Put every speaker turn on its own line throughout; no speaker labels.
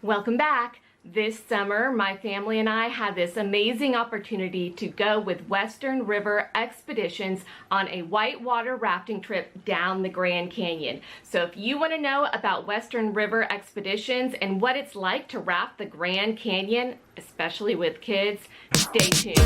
Welcome back. This summer, my family and I had this amazing opportunity to go with Western River Expeditions on a whitewater rafting trip down the Grand Canyon. So if you want to know about Western River Expeditions and what it's like to raft the Grand Canyon, especially with kids, stay tuned.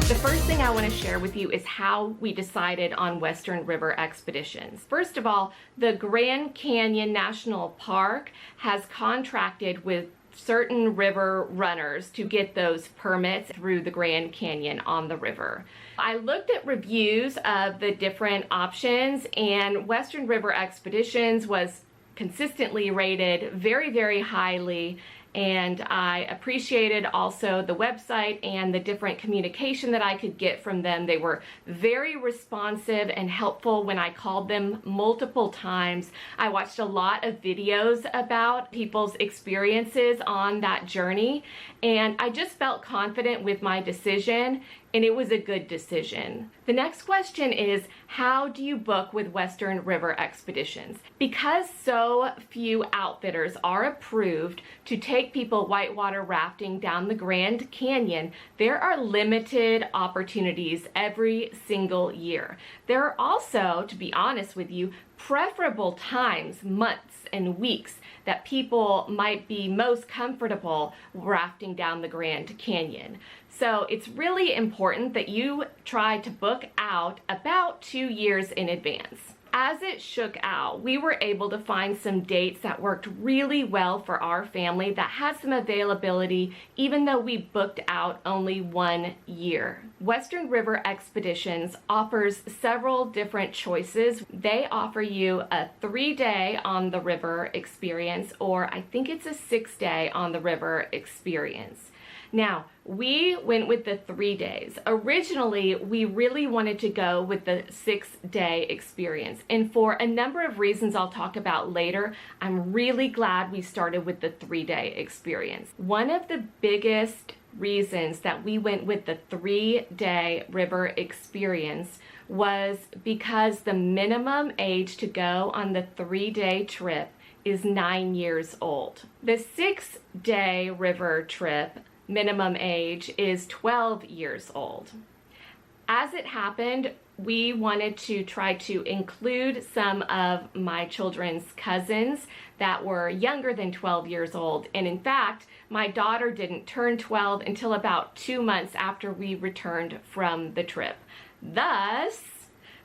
The first thing I want to share with you is how we decided on Western River Expeditions. First of all, the Grand Canyon National Park has contracted with certain river runners to get those permits through the Grand Canyon on the river. I looked at reviews of the different options, and Western River Expeditions was consistently rated very, very highly. And I appreciated also the website and the different communication that I could get from them. They were very responsive and helpful when I called them multiple times. I watched a lot of videos about people's experiences on that journey, and I just felt confident with my decision, and it was a good decision. The next question is, how do you book with Western River Expeditions? Because so few outfitters are approved to take people whitewater rafting down the Grand Canyon, there are limited opportunities every single year. There are also, to be honest with you, preferable times, months and weeks that people might be most comfortable rafting down the Grand Canyon. So it's really important that you try to book out about 2 years in advance. As it shook out, we were able to find some dates that worked really well for our family that had some availability, even though we booked out only 1 year. Western River Expeditions offers several different choices. They offer you a 3-day on the river experience, or I think it's a 6-day on the river experience. Now, we went with the 3 days. Originally, we really wanted to go with the 6-day experience. And for a number of reasons I'll talk about later, I'm really glad we started with the 3-day experience. One of the biggest reasons that we went with the 3-day river experience was because the minimum age to go on the 3-day trip is 9 years old. The 6-day river trip minimum age is 12 years old. As it happened, we wanted to try to include some of my children's cousins that were younger than 12 years old. And in fact, my daughter didn't turn 12 until about 2 months after we returned from the trip. Thus,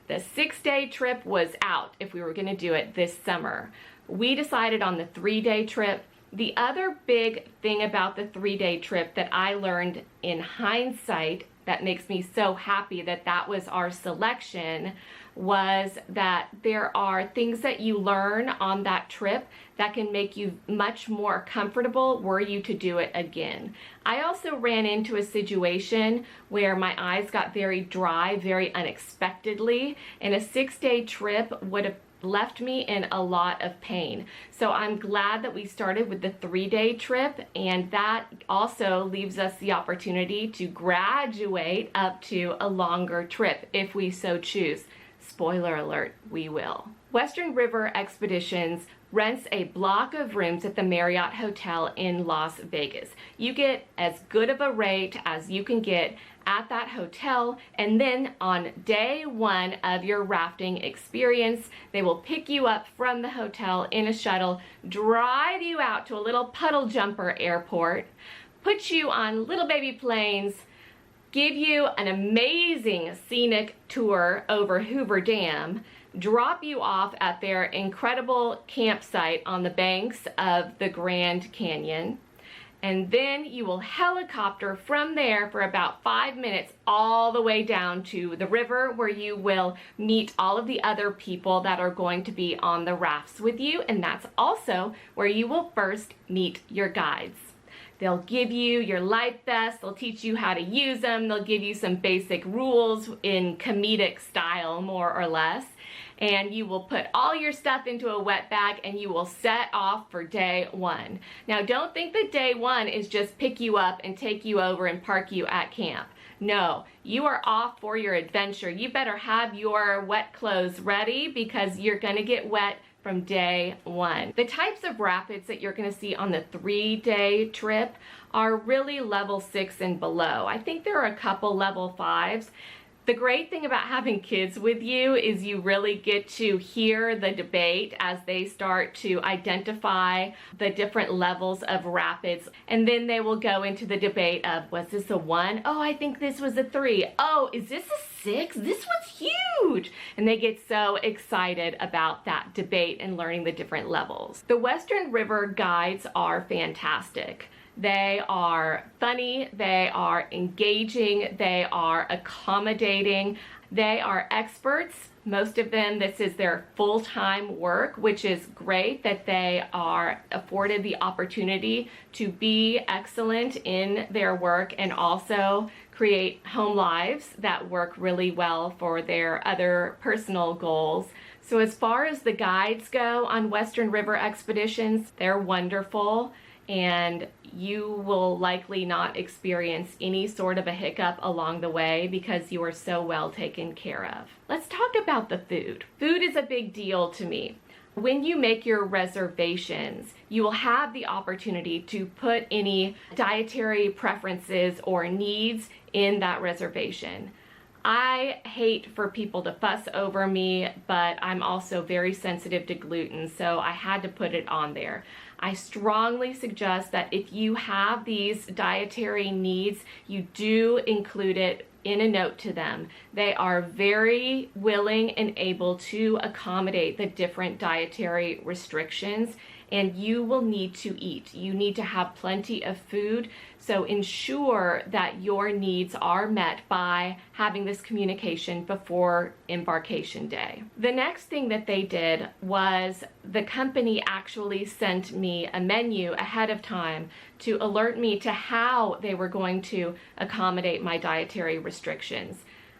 the 6-day trip was out if we were going to do it this summer. We decided on the 3-day trip. The other big thing about the 3-day trip that I learned in hindsight that makes me so happy that that was our selection was that there are things that you learn on that trip that can make you much more comfortable were you to do it again. I also ran into a situation where my eyes got very dry very unexpectedly, and a 6-day trip would have left me in a lot of pain. So I'm glad that we started with the 3-day trip, and that also leaves us the opportunity to graduate up to a longer trip if we so choose. Spoiler alert, we will. Western River Expeditions rents a block of rooms at the Marriott Hotel in Las Vegas. You get as good of a rate as you can get at that hotel, and then on day 1 of your rafting experience, they will pick you up from the hotel in a shuttle, drive you out to a little puddle jumper airport, put you on little baby planes, give you an amazing scenic tour over Hoover Dam, drop you off at their incredible campsite on the banks of the Grand Canyon, and then you will helicopter from there for about 5 minutes all the way down to the river, where you will meet all of the other people that are going to be on the rafts with you, and that's also where you will first meet your guides. They'll give you your life vests, they'll teach you how to use them, they'll give you some basic rules in comedic style, more or less, and you will put all your stuff into a wet bag and you will set off for day 1. Now, don't think that day 1 is just pick you up and take you over and park you at camp. No, you are off for your adventure. You better have your wet clothes ready because you're going to get wet from day one. The types of rapids that you're going to see on the 3-day trip are really level 6 and below. I think there are a couple level 5s. The great thing about having kids with you is you really get to hear the debate as they start to identify the different levels of rapids. And then they will go into the debate of, was this a 1? Oh, I think this was a 3. Oh, is this a 6? This was huge. And they get so excited about that debate and learning the different levels. The Western River guides are fantastic. They are funny, they are engaging, they are accommodating, they are experts. Most of them, this is their full-time work, which is great that they are afforded the opportunity to be excellent in their work and also create home lives that work really well for their other personal goals. So as far as the guides go on Western River expeditions, they're wonderful, and you will likely not experience any sort of a hiccup along the way because you are so well taken care of. Let's talk about the food. Food is a big deal to me. When you make your reservations, you will have the opportunity to put any dietary preferences or needs in that reservation. I hate for people to fuss over me, but I'm also very sensitive to gluten, so I had to put it on there. I strongly suggest that if you have these dietary needs, you do include it in a note to them. They are very willing and able to accommodate the different dietary restrictions, and you will need to eat. You need to have plenty of food, so ensure that your needs are met by having this communication before embarkation day. The next thing that they did was the company actually sent me a menu ahead of time to alert me to how they were going to accommodate my dietary restrictions.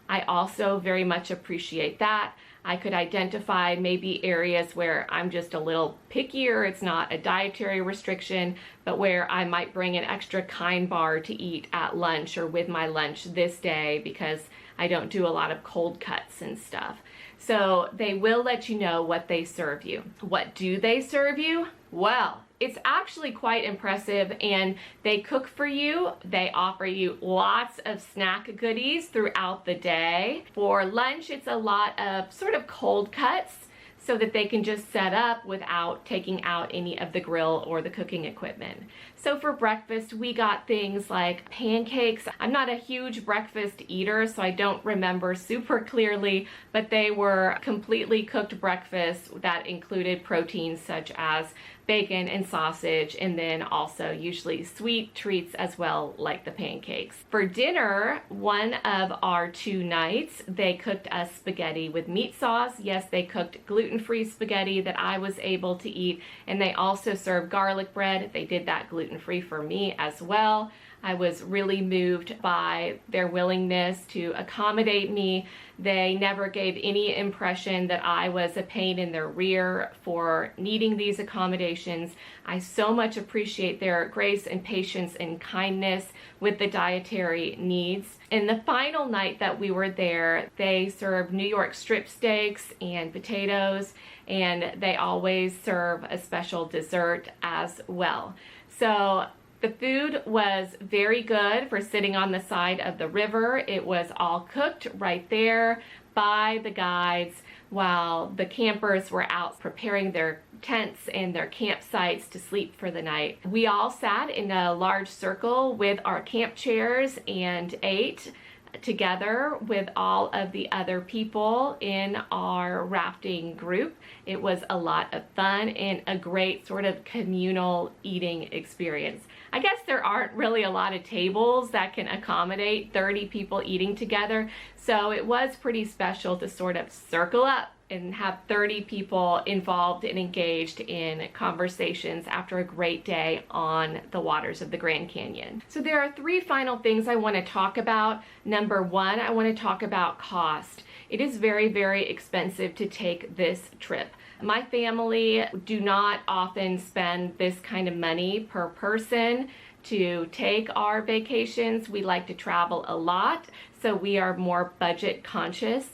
I also very much appreciate that. I could identify maybe areas where I'm just a little pickier, it's not a dietary restriction, but where I might bring an extra kind bar to eat at lunch or with my lunch this day because I don't do a lot of cold cuts and stuff. So they will let you know what they serve you. What do they serve you? Well, it's actually quite impressive, and they cook for you. They offer you lots of snack goodies throughout the day. For lunch, it's a lot of sort of cold cuts so that they can just set up without taking out any of the grill or the cooking equipment. So for breakfast, we got things like pancakes. I'm not a huge breakfast eater, so I don't remember super clearly, but they were completely cooked breakfasts that included proteins such as bacon and sausage, and then also usually sweet treats as well, like the pancakes. For dinner, one of our 2 nights, they cooked us spaghetti with meat sauce. Yes, they cooked gluten-free spaghetti that I was able to eat, and they also served garlic bread. They did that gluten-free for me as well. I was really moved by their willingness to accommodate me. They never gave any impression that I was a pain in their rear for needing these accommodations. I so much appreciate their grace and patience and kindness with the dietary needs. And the final night that we were there, they served New York strip steaks and potatoes, and they always serve a special dessert as well. So the food was very good for sitting on the side of the river. It was all cooked right there by the guides while the campers were out preparing their tents and their campsites to sleep for the night. We all sat in a large circle with our camp chairs and ate together with all of the other people in our rafting group. It was a lot of fun and a great sort of communal eating experience. I guess there aren't really a lot of tables that can accommodate 30 people eating together, so it was pretty special to sort of circle up and have 30 people involved and engaged in conversations after a great day on the waters of the Grand Canyon. So there are 3 final things I want to talk about. Number 1, I want to talk about cost. It is very, very expensive to take this trip. My family do not often spend this kind of money per person to take our vacations. We like to travel a lot, so we are more budget conscious.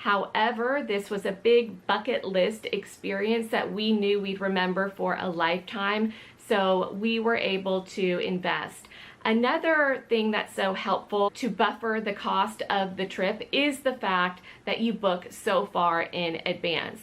However, this was a big bucket list experience that we knew we'd remember for a lifetime, so we were able to invest. Another thing that's so helpful to buffer the cost of the trip is the fact that you book so far in advance.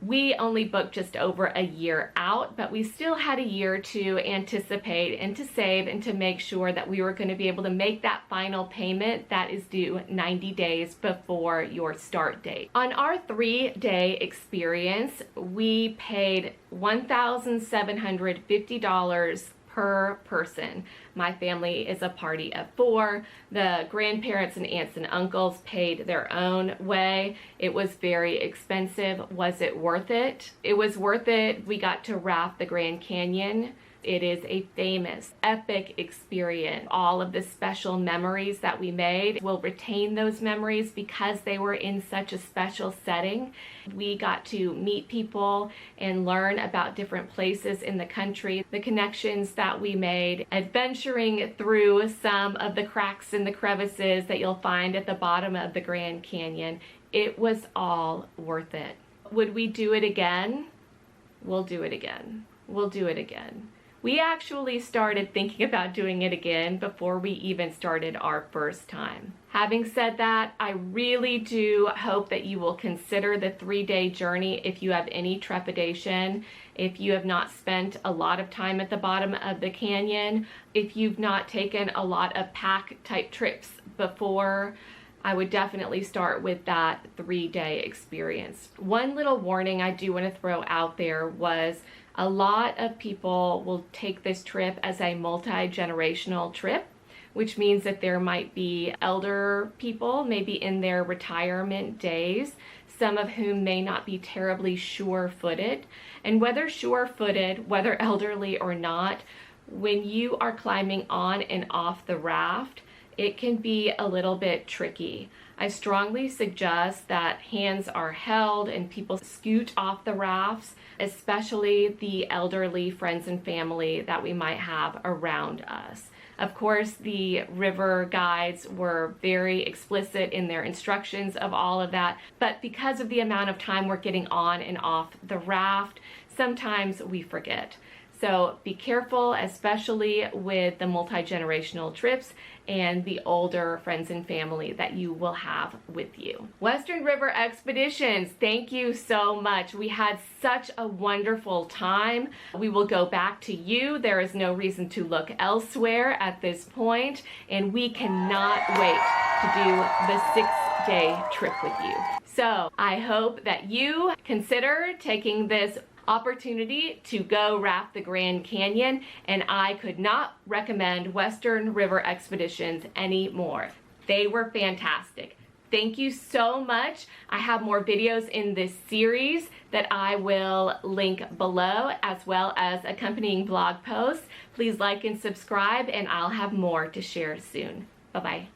We only booked just over a year out, but we still had a year to anticipate and to save and to make sure that we were going to be able to make that final payment that is due 90 days before your start date. On our 3-day experience, we paid $1,750 per person. My family is a party of 4. The grandparents and aunts and uncles paid their own way. It was very expensive. Was it worth it? It was worth it. We got to raft the Grand Canyon. It is a famous, epic experience. All of the special memories that we made, we'll retain those memories because they were in such a special setting. We got to meet people and learn about different places in the country, the connections that we made, adventuring through some of the cracks and the crevices that you'll find at the bottom of the Grand Canyon. It was all worth it. Would we do it again? We'll do it again. We'll do it again. We actually started thinking about doing it again before we even started our first time. Having said that, I really do hope that you will consider the 3-day journey if you have any trepidation, if you have not spent a lot of time at the bottom of the canyon, if you've not taken a lot of pack type trips before. I would definitely start with that 3-day experience. One little warning I do want to throw out there was a lot of people will take this trip as a multi-generational trip, which means that there might be elder people, maybe in their retirement days, some of whom may not be terribly sure-footed. And whether sure-footed, whether elderly or not, when you are climbing on and off the raft, it can be a little bit tricky. I strongly suggest that hands are held and people scoot off the rafts, especially the elderly friends and family that we might have around us. Of course, the river guides were very explicit in their instructions of all of that, but because of the amount of time we're getting on and off the raft, sometimes we forget. So be careful, especially with the multi-generational trips and the older friends and family that you will have with you. Western River Expeditions, thank you so much. We had such a wonderful time. We will go back to you. There is no reason to look elsewhere at this point, and we cannot wait to do the 6-day trip with you. So I hope that you consider taking this opportunity to go raft the Grand Canyon, and I could not recommend Western River Expeditions anymore. They were fantastic. Thank you so much. I have more videos in this series that I will link below, as well as accompanying blog posts. Please like and subscribe, and I'll have more to share soon. Bye-bye.